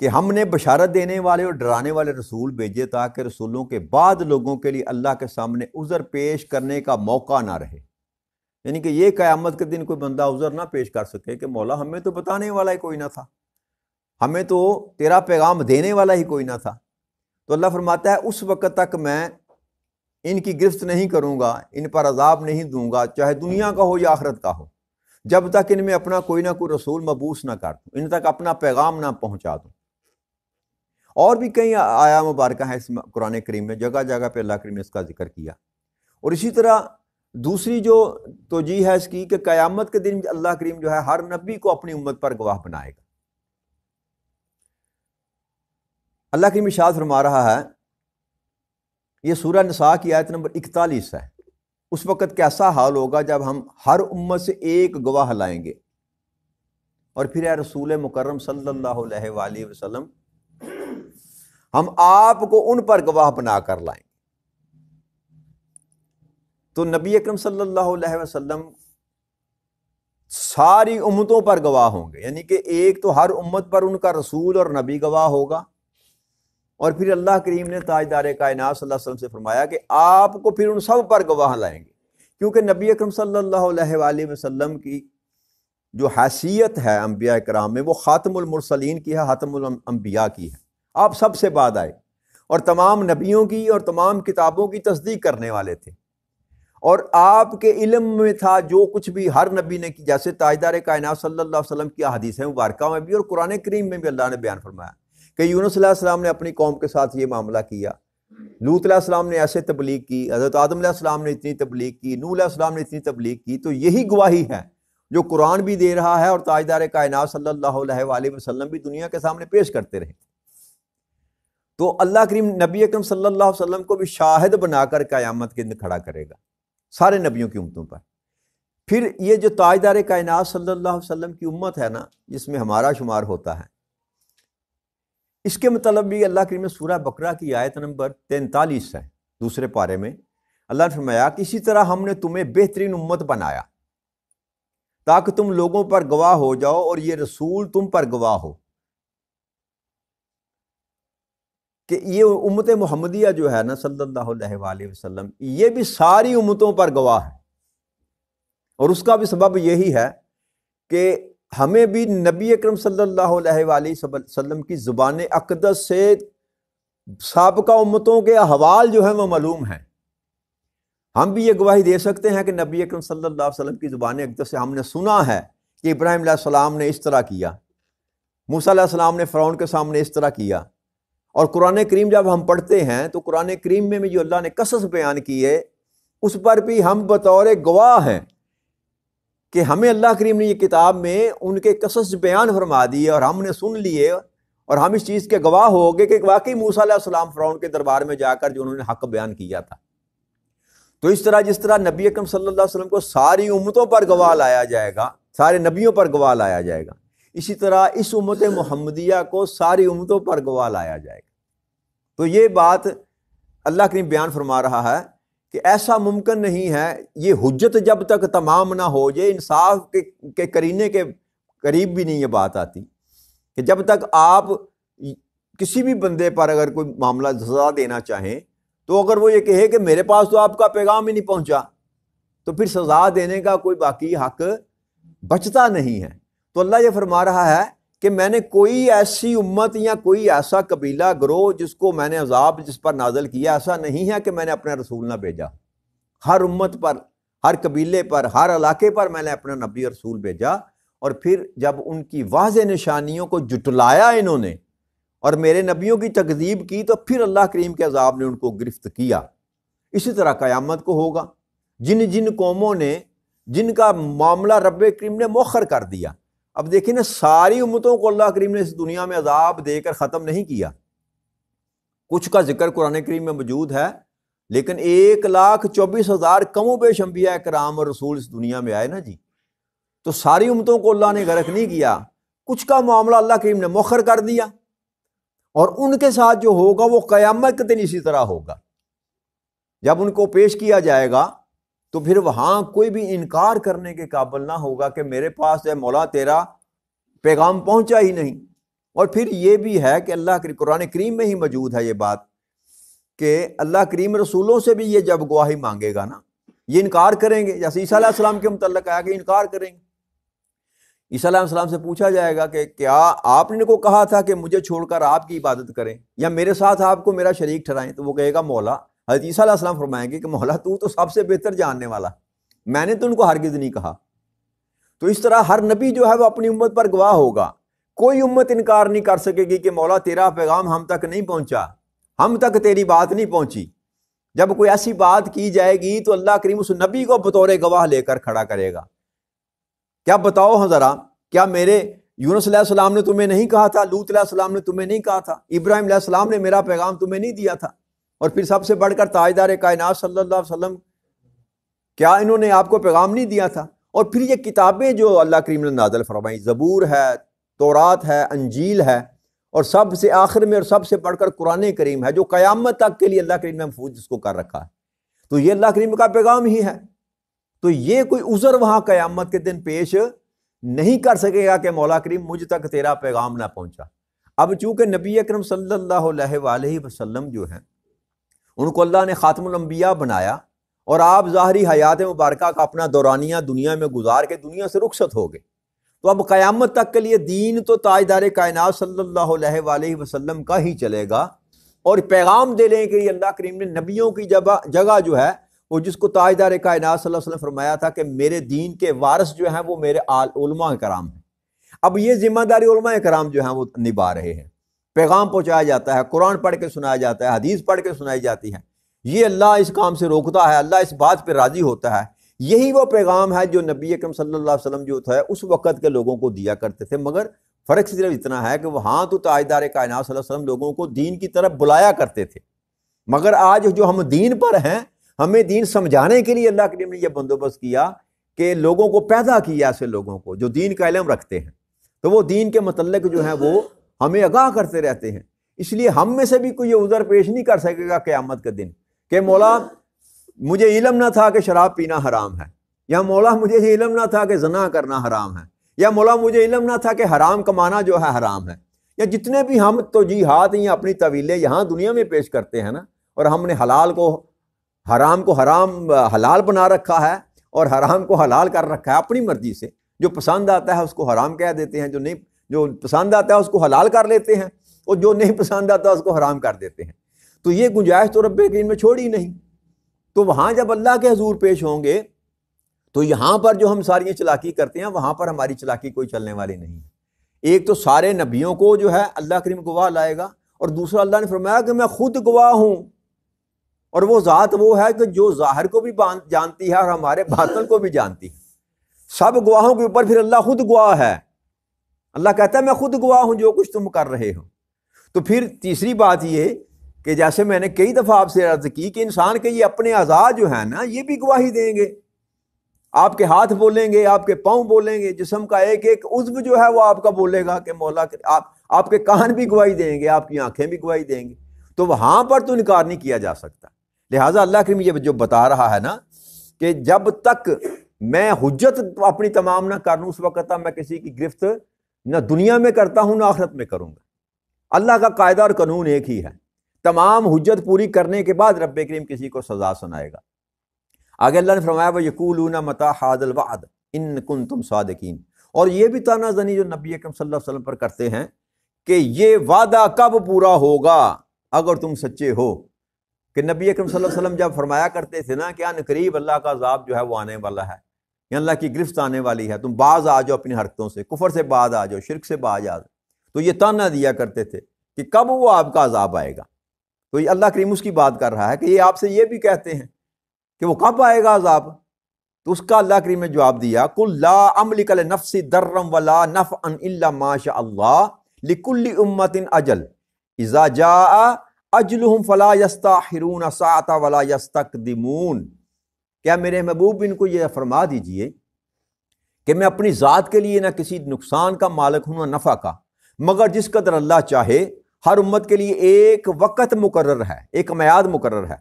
کہ ہم نے بشارت دینے والے اور ڈرانے والے رسول بھیجے تاکہ رسولوں کے بعد لوگوں کے لیے اللہ کے سامنے عذر پیش کرنے کا موقع نہ رہے، یعنی کہ یہ قیامت کے دن کوئی بندہ عذر نہ پیش کر سکے کہ مولا ہمیں تو بتانے والا ہی کوئی نہ تھا، ہمیں تو تیرا پیغام دینے والا ہی کوئی نہ تھا۔ تو اللہ فرماتا ہے اس وقت تک میں ان کی گرفت نہیں کروں گا، ان پر عذاب نہیں دوں گا، چاہے دنیا کا ہو یا آخرت کا ہو، جب تک ان میں اپنا کوئی نہ کوئی رسول مبعوث نہ کر دوں، ان تک اپنا پیغام نہ پہنچا دوں۔ اور بھی کئی آیا مبارکہ ہیں اس قرآن کریم میں، جگہ جگہ پہ اللہ کریم نے اس کا ذکر کیا۔ اور اسی طرح دوسری جو توجیہ ہے اس کی کہ قیامت کے دن اللہ کریم جو ہے ہر نبی کو اپنی امت پر گواہ بنائے گا۔ اللہ کریم ارشاد فرما رہا ہے، یہ سورہ نساء کی آیت نمبر 41 ہے، اس وقت کیسا حال ہوگا جب ہم ہر امت سے ایک گواہ لائیں گے، اور پھر اے رسول مکرم صلی اللہ علیہ وآلہ وسلم ہم آپ کو ان پر گواہ بنا کر لائیں گے۔ تو نبی اکرم صلی اللہ علیہ وسلم ساری امتوں پر گواہ ہوں گے، یعنی کہ ایک تو ہر امت پر ان کا رسول اور نبی گواہ ہوگا، اور پھر اللہ کریم نے تاجدار کائنات صلی اللہ علیہ وسلم سے فرمایا کہ آپ کو پھر ان سب پر گواہ لائیں گے، کیونکہ نبی اکرم صلی اللہ علیہ وآلہ وسلم کی جو حیثیت ہے انبیاء کرام میں وہ خاتم المرسلین کی ہے، خاتم الانبیاء کی ہے، آپ سب سے بعد آئے اور تمام نبیوں کی اور تمام کتابوں کی تصدیق کرنے والے تھے، اور آپ کے علم میں تھا جو کچھ بھی ہر نبی نے کی، جیسے تاجدار کائنات صلی اللہ علیہ وسلم کی احادیث مبارکہ میں بھی اور قرآن کریم میں بھی اللہ نے بیان فرمایا کہ یونس علیہ السلام نے اپنی قوم کے ساتھ یہ معاملہ کیا، لوط علیہ السلام نے ایسے تبلیغ کی، حضرت آدم علیہ السلام نے اتنی تبلیغ کی، نوح علیہ السلام نے اتنی تبلیغ کی۔ تو یہی گواہی ہے جو قرآن بھی دے رہا ہے اور تاجدار کائنات صلی اللہ علیہ وآلہ وسلم بھی دنیا کے سامنے پیش کرتے رہے۔ تو اللہ کریم نبی اکرم صلی اللہ علیہ وسلم کو بھی شاہد بنا کر قیامت کے دن کھڑا کرے گا سارے نبیوں کی امتوں پر۔ پھر یہ جو تاجدار کائنات صلی اللہ علیہ وسلم کی امت ہے نا، جس میں ہمارا شمار ہوتا ہے، اس کے مطلب بھی اللہ کریم نے سورہ بقرہ کی آیت نمبر 43 ہے، دوسرے پارے میں اللہ نے فرمایا کہ اسی طرح ہم نے تمہیں بہترین امت بنایا تاکہ تم لوگوں پر گواہ ہو جاؤ اور یہ رسول تم پر گواہ ہو، کہ یہ امت محمدیہ جو ہے نا صلی اللہ علیہ وآلہ وسلم، یہ بھی ساری امتوں پر گواہ ہے، اور اس کا بھی سبب یہی ہے کہ ہمیں بھی نبی اکرم صلی اللہ علیہ وآلہ وسلم کی زبان اقدس سے سابقہ امتوں کے احوال جو ہیں وہ معلوم ہیں۔ ہم بھی یہ گواہی دے سکتے ہیں کہ نبی اکرم صلی اللہ علیہ وسلم کی زبان اقدس سے ہم نے سنا ہے کہ ابراہیم علیہ السلام نے اس طرح کیا، موسیٰ علیہ السلام نے فرعون کے سامنے اس طرح کیا، اور قرآن کریم جب ہم پڑھتے ہیں تو قرآن کریم میں جو اللہ نے قصص بیان کیے اس پر بھی ہم بطور گواہ ہیں کہ ہمیں اللہ کریم نے یہ کتاب میں ان کے قصص بیان فرما دیے اور ہم نے سن لیے، اور ہم اس چیز کے گواہ ہو گئے کہ واقعی موسیٰ علیہ السلام فرعون کے دربار میں جا کر جو انہوں نے حق بیان کیا تھا۔ تو اس طرح جس طرح نبی اکرم صلی اللہ علیہ وسلم کو ساری امتوں پر گواہ لایا جائے گا، سارے نبیوں پر گواہ لایا جائے گا، اسی طرح اس امت محمدیہ کو ساری امتوں پر گواہ لایا جائے گا۔ تو یہ بات اللہ کریم بیان فرما رہا ہے کہ ایسا ممکن نہیں ہے، یہ حجت جب تک تمام نہ ہو جائے، انصاف کے کرینے کے قریب بھی نہیں یہ بات آتی کہ جب تک آپ کسی بھی بندے پر اگر کوئی معاملہ سزا دینا چاہیں تو اگر وہ یہ کہے کہ میرے پاس تو آپ کا پیغام ہی نہیں پہنچا، تو پھر سزا دینے کا کوئی باقی حق بچتا نہیں ہے۔ تو اللہ یہ فرما رہا ہے کہ میں نے کوئی ایسی امت یا کوئی ایسا قبیلہ گروہ جس کو میں نے عذاب جس پر نازل کیا، ایسا نہیں ہے کہ میں نے اپنا رسول نہ بھیجا۔ ہر امت پر، ہر قبیلے پر، ہر علاقے پر میں نے اپنا نبی رسول بھیجا، اور پھر جب ان کی واضح نشانیوں کو جٹلایا انہوں نے اور میرے نبیوں کی تکذیب کی، تو پھر اللہ کریم کے عذاب نے ان کو گرفت کیا۔ اسی طرح قیامت کو ہوگا، جن جن قوموں نے، جن کا معاملہ رب کریم نے مؤخر کر دیا۔ اب دیکھیں نا، ساری امتوں کو اللہ کریم نے اس دنیا میں عذاب دے کر ختم نہیں کیا، کچھ کا ذکر قرآن کریم میں موجود ہے، لیکن 1,24,000 کم و بیش انبیاء کرام اور رسول اس دنیا میں آئے نا جی، تو ساری امتوں کو اللہ نے غرق نہیں کیا، کچھ کا معاملہ اللہ کریم نے مؤخر کر دیا، اور ان کے ساتھ جو ہوگا وہ قیامت کے دن اسی طرح ہوگا۔ جب ان کو پیش کیا جائے گا تو پھر وہاں کوئی بھی انکار کرنے کے قابل نہ ہوگا کہ میرے پاس ہے مولا تیرا پیغام پہنچا ہی نہیں، اور پھر یہ بھی ہے کہ اللہ کے قرآن کریم میں ہی موجود ہے یہ بات کہ اللہ کریم رسولوں سے بھی یہ جب گواہی مانگے گا نا، یہ انکار کریں گے، جیسے عیسیٰ علیہ السلام کے متعلق آیا کہ انکار کریں گے۔ عیسیٰ علیہ السلام سے پوچھا جائے گا کہ کیا آپ نے کو کہا تھا کہ مجھے چھوڑ کر آپ کی عبادت کریں یا میرے ساتھ آپ کو میرا شریک ٹھہرائیں؟ تو وہ کہے گا مولا، حضرت عیسیٰ علیہ السلام فرمائیں گے کہ مولا تو سب سے بہتر جاننے والا، میں نے تو ان کو ہرگز نہیں کہا۔ تو اس طرح ہر نبی جو ہے وہ اپنی امت پر گواہ ہوگا، کوئی امت انکار نہیں کر سکے گی کہ مولا تیرا پیغام ہم تک نہیں پہنچا، ہم تک تیری بات نہیں پہنچی۔ جب کوئی ایسی بات کی جائے گی تو اللہ کریم اس نبی کو بطور گواہ لے کر کھڑا کرے گا، کیا بتاؤ ہاں ذرا، کیا میرے یونس علیہ السلام نے تمہیں نہیں کہا تھا، لوط علیہ السلام نے تمہیں نہیں کہا تھا، ابراہیم علیہ السلام نے میرا پیغام تمہیں نہیں دیا تھا؟ اور پھر سب سے بڑھ کر تاجدار کائنات صلی اللہ علیہ وسلم، کیا انہوں نے آپ کو پیغام نہیں دیا تھا؟ اور پھر یہ کتابیں جو اللہ کریم نے نازل فرمائی، زبور ہے، تورات ہے، انجیل ہے، اور سب سے آخر میں اور سب سے بڑھ کر قرآن کریم ہے جو قیامت تک کے لیے اللہ کریم نے محفوظ اس کو کر رکھا ہے، تو یہ اللہ کریم کا پیغام ہی ہے۔ تو یہ کوئی عذر وہاں قیامت کے دن پیش نہیں کر سکے گا کہ مولا کریم مجھ تک تیرا پیغام نہ پہنچا۔ اب چونکہ نبی اکرم صلی اللہ علیہ وآلہ وسلم جو ہیں ان کو اللہ نے خاتم الانبیاء بنایا، اور آپ ظاہری حیات مبارکہ کا اپنا دورانیہ دنیا میں گزار کے دنیا سے رخصت ہو گئے، تو اب قیامت تک کے لیے دین تو تاجدار کائنات صلی اللہ علیہ وآلہ وسلم کا ہی چلے گا، اور پیغام دے لیں کہ اللہ کریم نے نبیوں کی جگہ جو ہے وہ جس کو تاجدار کائنات صلی اللہ علیہ وسلم فرمایا تھا کہ میرے دین کے وارث جو ہیں وہ میرے علماء کرام ہیں، اب یہ ذمہ داری علماء کرام جو ہیں وہ نبھا رہے ہیں۔ پیغام پہنچایا جاتا ہے، قرآن پڑھ کے سنایا جاتا ہے، حدیث پڑھ کے سنائی جاتی ہے، یہ اللہ اس کام سے روکتا ہے، اللہ اس بات پہ راضی ہوتا ہے۔ یہی وہ پیغام ہے جو نبی اکرم صلی اللہ علیہ وسلم جو تھا اس وقت کے لوگوں کو دیا کرتے تھے، مگر فرق صرف اتنا ہے کہ وہاں تو تاجدار کائنات صلی اللہ علیہ وسلم لوگوں کو دین کی طرف بلایا کرتے تھے، مگر آج جو ہم دین پر ہیں، ہمیں دین سمجھانے کے لیے اللہ کریم نے یہ بندوبست کیا کہ لوگوں کو پیدا کیا، ایسے لوگوں کو جو دین کا علم رکھتے ہیں، تو وہ دین کے متعلق جو ہیں وہ ہمیں آگاہ کرتے رہتے ہیں۔ اس لیے ہم میں سے بھی کوئی یہ عذر پیش نہیں کر سکے گا قیامت کے دن کہ مولا مجھے علم نہ تھا کہ شراب پینا حرام ہے، یا مولا مجھے یہ علم نہ تھا کہ زنا کرنا حرام ہے، یا مولا مجھے علم نہ تھا کہ حرام کمانا جو ہے حرام ہے، یا جتنے بھی ہم توجیحات یا اپنی طویلیں یہاں دنیا میں پیش کرتے ہیں نا، اور ہم نے حلال کو حرام حلال بنا رکھا ہے اور حرام کو حلال کر رکھا ہے اپنی مرضی سے، جو پسند آتا ہے اس کو حرام کہہ دیتے ہیں، جو پسند آتا ہے اس کو حلال کر لیتے ہیں، اور جو نہیں پسند آتا اس کو حرام کر دیتے ہیں۔ تو یہ گنجائش تو رب کریم نے چھوڑی نہیں۔ تو وہاں جب اللہ کے حضور پیش ہوں گے تو یہاں پر جو ہم ساری چلاکی کرتے ہیں وہاں پر ہماری چلاکی کوئی چلنے والی نہیں ہے۔ ایک تو سارے نبیوں کو جو ہے اللہ کریم گواہ لائے گا، اور دوسرا اللہ نے فرمایا کہ میں خود گواہ ہوں، اور وہ ذات وہ ہے کہ جو ظاہر کو بھی جانتی ہے اور ہمارے باطن کو بھی جانتی ہے۔ سب گواہوں کے اوپر پھر اللہ خود گواہ ہے، اللہ کہتا ہے میں خود گواہ ہوں جو کچھ تم کر رہے ہو۔ تو پھر تیسری بات یہ کہ جیسے میں نے کئی دفعہ آپ سے عرض کی کہ انسان کے یہ اپنے اعضاء جو ہیں نا یہ بھی گواہی دیں گے، آپ کے ہاتھ بولیں گے، آپ کے پاؤں بولیں گے، جسم کا ایک ایک عضو جو ہے وہ آپ کا بولے گا کہ مولا آپ کے کان بھی گواہی دیں گے، آپ کی آنکھیں بھی گواہی دیں گے۔ تو وہاں پر تو انکار نہیں کیا جا سکتا۔ لہٰذا اللہ کریم یہ جو بتا رہا ہے نا کہ جب تک میں حجت اپنی تمام نہ کر لوں اس وقت تک میں کسی کی گرفت نہ دنیا میں کرتا ہوں نہ آخرت میں کروں گا۔ اللہ کا قاعدہ اور قانون ایک ہی ہے، تمام حجت پوری کرنے کے بعد رب کریم کسی کو سزا سنائے گا۔ آگے اللہ نے فرمایا وَيَقُولُونَ مَتَىٰ هَٰذَا الْوَعْدُ إِن كُنتُمْ صَادِقِينَ، اور یہ بھی طعنہ زنی جو نبی اکرم صلی اللہ علیہ وسلم پر کرتے ہیں کہ یہ وعدہ کب پورا ہوگا اگر تم سچے ہو۔ کہ نبی اکرم صلی اللہ علیہ وسلم جب فرمایا کرتے تھے نا کہ ان قریب اللہ کا عذاب جو ہے وہ آنے والا ہے، یا اللہ کی گرفت آنے والی ہے، تم باز آ جاؤ اپنی حرکتوں سے، کفر سے باز آ جاؤ، شرک سے باز آ جاؤ، تو یہ طعنہ دیا کرتے تھے کہ کب وہ آپ کا عذاب آئے گا۔ تو یہ اللہ کریم اس کی بات کر رہا ہے کہ یہ آپ سے یہ بھی کہتے ہیں کہ وہ کب آئے گا عذاب، تو اس کا اللہ کریم نے جواب دیا قُلْ لَا أَمْلِكُ لِنَفْسِي ضَرًّا وَلَا نَفْعًا إِلَّا مَا شَاءَ اللَّهُ لِكُلِّ أُمَّةٍ أَجَلٌ إِذَا جَاءَ أَجْلُهُمْ فَلَا يَسْتَأْخِرُونَ سَاعَةً وَلَا يَسْتَقْدِمُونَ۔ کیا میرے محبوب ان کو یہ فرما دیجئے کہ میں اپنی ذات کے لیے نہ کسی نقصان کا مالک ہوں نہ نفع کا، مگر جس قدر اللہ چاہے ہر امت کے لیے ایک وقت مقرر ہے، ایک میعاد مقرر ہے،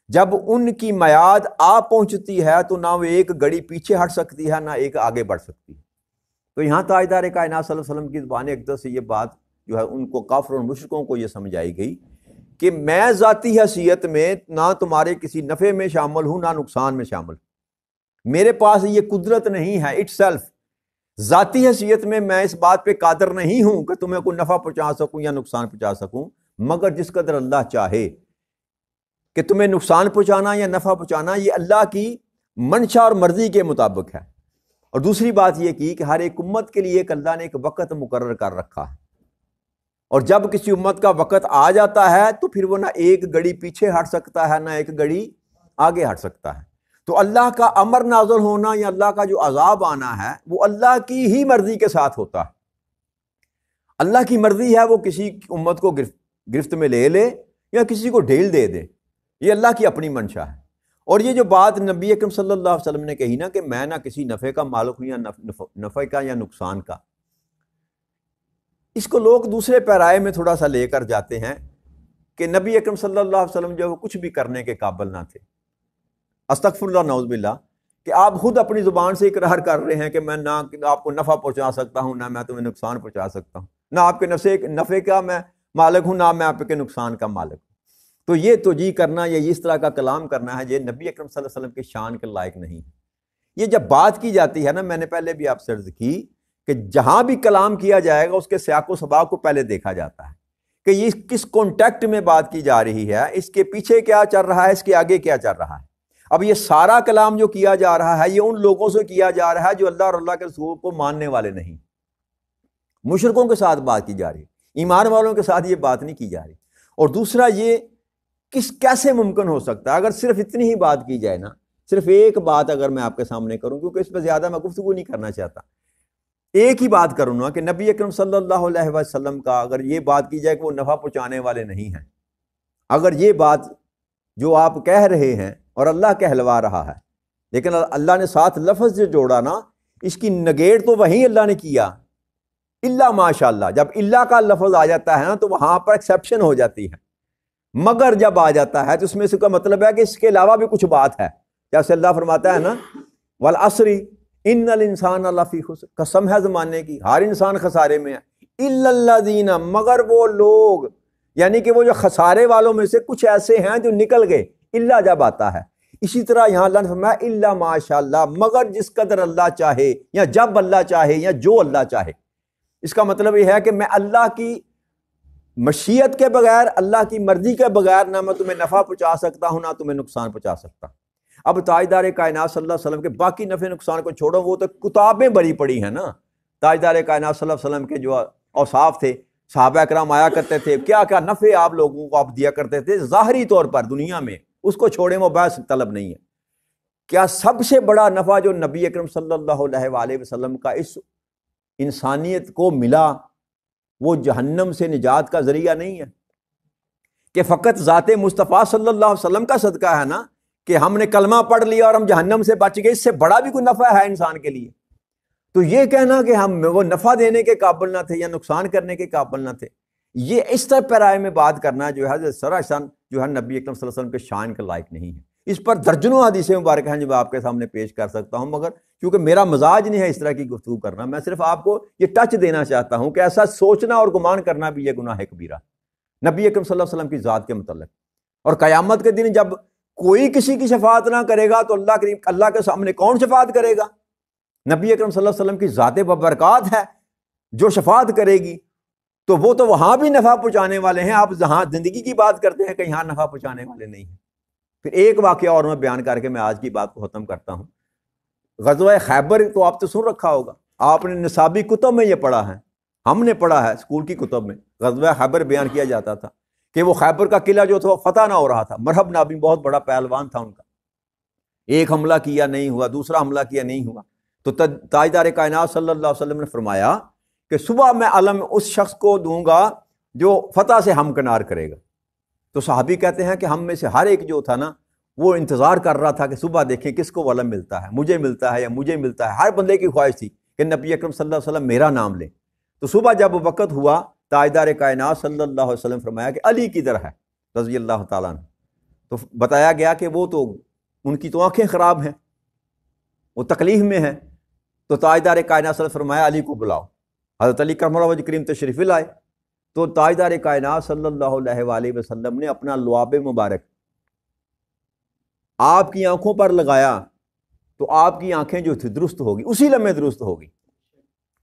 جب ان کی میعاد آ پہنچتی ہے تو نہ وہ ایک گھڑی پیچھے ہٹ سکتی ہے نہ ایک آگے بڑھ سکتی ہے۔ تو یہاں تاجدار کائنات صلی اللہ علیہ وسلم کی زبان اقدس سے یہ بات جو ہے ان کو کافر اور مشرکوں کو یہ سمجھائی گئی کہ میں ذاتی حیثیت میں نہ تمہارے کسی نفع میں شامل ہوں نہ نقصان میں شامل ہوں، میرے پاس یہ قدرت نہیں ہے اٹ سیلف، ذاتی حیثیت میں اس بات پہ قادر نہیں ہوں کہ تمہیں کوئی نفع پہنچا سکوں یا نقصان پہنچا سکوں، مگر جس قدر اللہ چاہے کہ تمہیں نقصان پہنچانا یا نفع پہنچانا یہ اللہ کی منشا اور مرضی کے مطابق ہے۔ اور دوسری بات یہ کی کہ ہر ایک امت کے لیے ایک اللہ نے ایک وقت مقرر کر رکھا ہے، اور جب کسی امت کا وقت آ جاتا ہے تو پھر وہ نہ ایک گھڑی پیچھے ہٹ سکتا ہے نہ ایک گھڑی آگے ہٹ سکتا ہے۔ تو اللہ کا امر نازل ہونا یا اللہ کا جو عذاب آنا ہے وہ اللہ کی ہی مرضی کے ساتھ ہوتا ہے۔ اللہ کی مرضی ہے وہ کسی امت کو گرفت میں لے لے یا کسی کو ڈھیل دے دے، یہ اللہ کی اپنی منشا ہے۔ اور یہ جو بات نبی اکرم صلی اللہ علیہ وسلم نے کہی نا کہ میں نہ کسی نفع کا مالک ہوں یا نفع کا یا نقصان کا، اس کو لوگ دوسرے پیرائے میں تھوڑا سا لے کر جاتے ہیں کہ نبی اکرم صلی اللہ علیہ وسلم جو کچھ بھی کرنے کے قابل نہ تھے، استغفر اللہ نعوذ باللہ، کہ آپ خود اپنی زبان سے اقرار کر رہے ہیں کہ میں نہ آپ کو نفع پہنچا سکتا ہوں نہ میں تمہیں نقصان پہنچا سکتا ہوں، نہ آپ کے نفع کا میں مالک ہوں نہ میں آپ کے نقصان کا مالک ہوں۔ تو یہ توجیہ کرنا یا اس طرح کا کلام کرنا ہے یہ نبی اکرم صلی اللہ علیہ وسلم کے شان کے لائق نہیں ہے۔ یہ جب بات کی جاتی ہے نا، میں نے پہلے بھی آپ سے عرض کی کہ جہاں بھی کلام کیا جائے گا اس کے سیاق و سباق کو پہلے دیکھا جاتا ہے کہ یہ کس کانٹیکٹ میں بات کی جا رہی ہے، اس کے پیچھے کیا چل رہا ہے، اس کے آگے کیا چل رہا ہے۔ اب یہ سارا کلام جو کیا جا رہا ہے یہ ان لوگوں سے کیا جا رہا ہے جو اللہ اور اللہ کے رسول کو ماننے والے نہیں، مشرکوں کے ساتھ بات کی جا رہی ہے، ایمان والوں کے ساتھ یہ بات نہیں کی جا رہی۔ اور دوسرا یہ کیسے ممکن ہو سکتا ہے اگر صرف اتنی ہی بات کی جائے نا، صرف ایک بات اگر میں آپ کے سامنے کروں، کیونکہ اس پہ زیادہ میں گفتگو نہیں کرنا چاہتا، ایک ہی بات کروں نا کہ نبی اکرم صلی اللہ علیہ وسلم کا اگر یہ بات کی جائے کہ وہ نفع پہنچانے والے نہیں ہیں، اگر یہ بات جو آپ کہہ رہے ہیں اور اللہ کہلوا رہا ہے، لیکن اللہ نے ساتھ لفظ جو جوڑا نا، اس کی نگیڑ تو وہیں اللہ نے کیا، اللہ ماشاء اللہ۔ جب اللہ کا لفظ آ جاتا ہے نا تو وہاں پر ایکسیپشن ہو جاتی ہے، مگر جب آ جاتا ہے تو اس میں سے کا مطلب ہے کہ اس کے علاوہ بھی کچھ بات ہے، جیسے اللہ فرماتا ہے نا والعصر ان الانسان لفی خسر، قسم ہے زمانے کی، ہر انسان خسارے میں ہے، الا الذین، مگر وہ لوگ، یعنی کہ وہ جو خسارے والوں میں سے کچھ ایسے ہیں جو نکل گئے، اللہ جب آتا ہے۔ اسی طرح یہاں اللہ نے فرمایا الا ماشاء اللہ، مگر جس قدر اللہ چاہے یا جب اللہ چاہے یا جو اللہ چاہے۔ اس کا مطلب یہ ہے کہ میں اللہ کی مشیت کے بغیر، اللہ کی مرضی کے بغیر نہ میں تمہیں نفع پہنچا سکتا ہوں نہ تمہیں نقصان پہنچا سکتا۔ اب تاجدار کائنات صلی اللہ علیہ وسلم کے باقی نفع نقصان کو چھوڑو، وہ تو کتابیں بڑی پڑی ہیں نا، تاجدار کائنات صلی اللہ علیہ وسلم کے جو اوصاف تھے، صحابہ کرام آیا کرتے تھے، کیا کیا نفع آپ لوگوں کو آپ دیا کرتے تھے ظاہری طور پر دنیا میں، اس کو چھوڑیں، وہ بحث طلب نہیں ہے۔ کیا سب سے بڑا نفع جو نبی اکرم صلی اللہ علیہ وآلہ وسلم کا اس انسانیت کو ملا وہ جہنم سے نجات کا ذریعہ نہیں ہے کہ فقط ذات مصطفیٰ صلی اللہ علیہ وسلم کا صدقہ ہے نا کہ ہم نے کلمہ پڑھ لیا اور ہم جہنم سے بچ گئے، اس سے بڑا بھی کوئی نفع ہے انسان کے لیے؟ تو یہ کہنا کہ ہم وہ نفع دینے کے قابل نہ تھے یا نقصان کرنے کے قابل نہ تھے، یہ اس طرح پیرائے میں بات کرنا جو ہے سراسر جو ہے نبی اکرم صلی اللہ علیہ وسلم کے شان کے لائق نہیں ہے۔ اس پر درجنوں حدیثیں مبارک ہیں جو میں آپ کے سامنے پیش کر سکتا ہوں، مگر کیونکہ میرا مزاج نہیں ہے اس طرح کی گفتگو کرنا، میں صرف آپ کو یہ ٹچ دینا چاہتا ہوں کہ ایسا سوچنا اور گمان کرنا بھی یہ گناہ کبیرہ نبی اکرم صلی اللہ علیہ وسلم کی ذات کے متعلق۔ اور قیامت کے دن جب کوئی کسی کی شفاعت نہ کرے گا تو اللہ کے سامنے کون شفاعت کرے گا؟ نبی اکرم صلی اللہ علیہ وسلم کی ذات ببرکات ہے جو شفاعت کرے گی، تو وہ تو وہاں بھی نفع پہنچانے والے ہیں۔ آپ جہاں زندگی کی بات کرتے ہیں کہ یہاں نفع پہنچانے والے نہیں ہیں۔ پھر ایک واقعہ اور میں بیان کر کے میں آج کی بات کو ختم کرتا ہوں۔ غزوہ خیبر تو آپ تو سن رکھا ہوگا، آپ نے نصابی کتب میں یہ پڑھا ہے، ہم نے پڑھا ہے اسکول کی کتب میں، غزوہ خیبر بیان کیا جاتا تھا کہ وہ خیبر کا قلعہ جو تھا وہ فتح نہ ہو رہا تھا۔ مرحب نابی بہت بڑا پہلوان تھا ان کا، ایک حملہ کیا نہیں ہوا، دوسرا حملہ کیا نہیں ہوا، تو تاجدار کائنات صلی اللہ علیہ وسلم نے فرمایا کہ صبح میں علم اس شخص کو دوں گا جو فتح سے ہمکنار کرے گا۔ تو صحابی کہتے ہیں کہ ہم میں سے ہر ایک جو تھا نا وہ انتظار کر رہا تھا کہ صبح دیکھیں کس کو علم ملتا ہے، مجھے ملتا ہے یا مجھے ملتا ہے۔ ہر بندے کی خواہش تھی کہ نبی اکرم صلی اللہ علیہ وسلم میرا نام لیں۔ تو صبح جب وقت ہوا تاجدار کائنات صلی اللہ علیہ وسلم فرمایا کہ علی کدھر ہے رضی اللہ تعالیٰ عنہ، تو بتایا گیا کہ وہ تو ان کی تو آنکھیں خراب ہیں، وہ تکلیف میں ہیں۔ تو تاجدار کائنات صلی اللہ علیہ وسلم فرمایا علی کو بلاؤ۔ حضرت علی کرم اللہ وجہ کریم تشریف لائے، تو تاجدار کائنات صلی اللہ علیہ وآلہ وسلم نے اپنا لعاب مبارک آپ کی آنکھوں پر لگایا تو آپ کی آنکھیں جو تھی درست ہوگی، اسی لمحے درست ہوگی،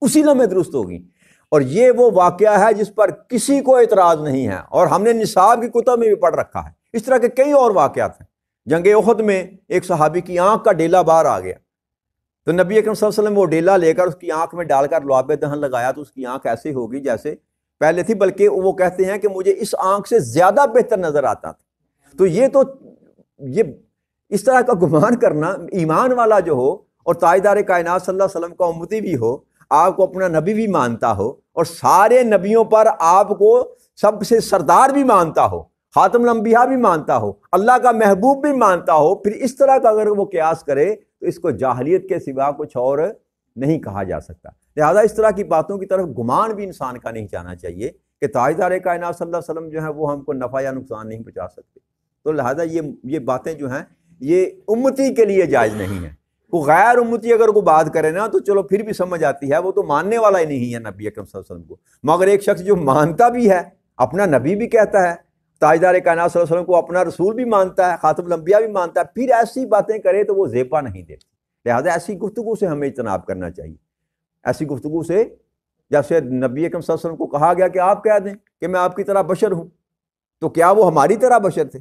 اسی لمحے درست ہوگی۔ اور یہ وہ واقعہ ہے جس پر کسی کو اعتراض نہیں ہے، اور ہم نے نصاب کی کتب میں بھی پڑھ رکھا ہے۔ اس طرح کے کئی اور واقعات ہیں۔ جنگ احد میں ایک صحابی کی آنکھ کا ڈیلا باہر آ گیا، تو نبی اکرم صلی اللہ علیہ وسلم وہ ڈیلا لے کر اس کی آنکھ میں ڈال کر لعاب دہن لگایا تو اس کی آنکھ ایسے ہوگی جیسے پہلے تھی، بلکہ وہ کہتے ہیں کہ مجھے اس آنکھ سے زیادہ بہتر نظر آتا تھا۔ تو یہ اس طرح کا گمان کرنا، ایمان والا جو ہو اور تاجدار کائنات صلی اللہ علیہ وسلم کا امتی بھی ہو، آپ کو اپنا نبی بھی مانتا ہو اور سارے نبیوں پر آپ کو سب سے سردار بھی مانتا ہو، خاتم الانبیاء بھی مانتا ہو، اللہ کا محبوب بھی مانتا ہو، پھر اس طرح کا اگر وہ قیاس کرے تو اس کو جاہلیت کے سوا کچھ اور نہیں کہا جا سکتا۔ لہذا اس طرح کی باتوں کی طرف گمان بھی انسان کا نہیں جانا چاہیے کہ تاجدار کائنات صلی اللہ علیہ وسلم جو ہیں وہ ہم کو نفع یا نقصان نہیں پہنچا سکتے۔ تو لہذا یہ باتیں جو ہیں یہ امتی کے لیے جائز نہیں ہیں۔ کوئی غیر امتی اگر کوئی بات کرے نا تو چلو پھر بھی سمجھ آتی ہے، وہ تو ماننے والا ہی نہیں ہے نبی اکرم صلی اللہ علیہ وسلم کو۔ مگر ایک شخص جو مانتا بھی ہے، اپنا نبی بھی کہتا ہے، تاجدار کائنات صلی اللہ علیہ وسلم کو اپنا رسول بھی مانتا ہے، خاتم الانبیاء بھی مانتا ہے، پھر ایسی باتیں کرے تو وہ زیبا نہیں دیتی۔ لہذا ایسی گفتگو سے ہمیں اجتناب کرنا چاہیے۔ ایسی گفتگو سے، جیسے نبی اکرم صلی اللہ علیہ وسلم کو کہا گیا کہ آپ کہہ دیں کہ میں آپ کی طرح بشر ہوں، تو کیا وہ ہماری طرح بشر تھے؟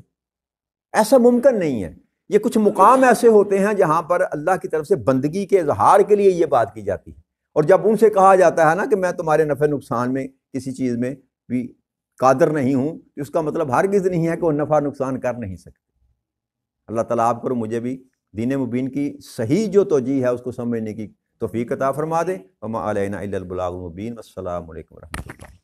ایسا ممکن نہیں ہے۔ یہ کچھ مقام ایسے ہوتے ہیں جہاں پر اللہ کی طرف سے بندگی کے اظہار کے لیے یہ بات کی جاتی ہے، اور جب ان سے کہا جاتا ہے نا کہ میں تمہارے نفع نقصان میں کسی چیز میں بھی قادر نہیں ہوں، تو اس کا مطلب ہرگز نہیں ہے کہ وہ نفع نقصان کر نہیں سکتے۔ اللہ تعالیٰ آپ کو مجھے بھی دین مبین کی صحیح جو توجیہ ہے اس کو سمجھنے کی توفیق عطا فرما دے۔ وما علینا الا البلاغ المبین۔ السلام علیکم ورحمۃ اللہ۔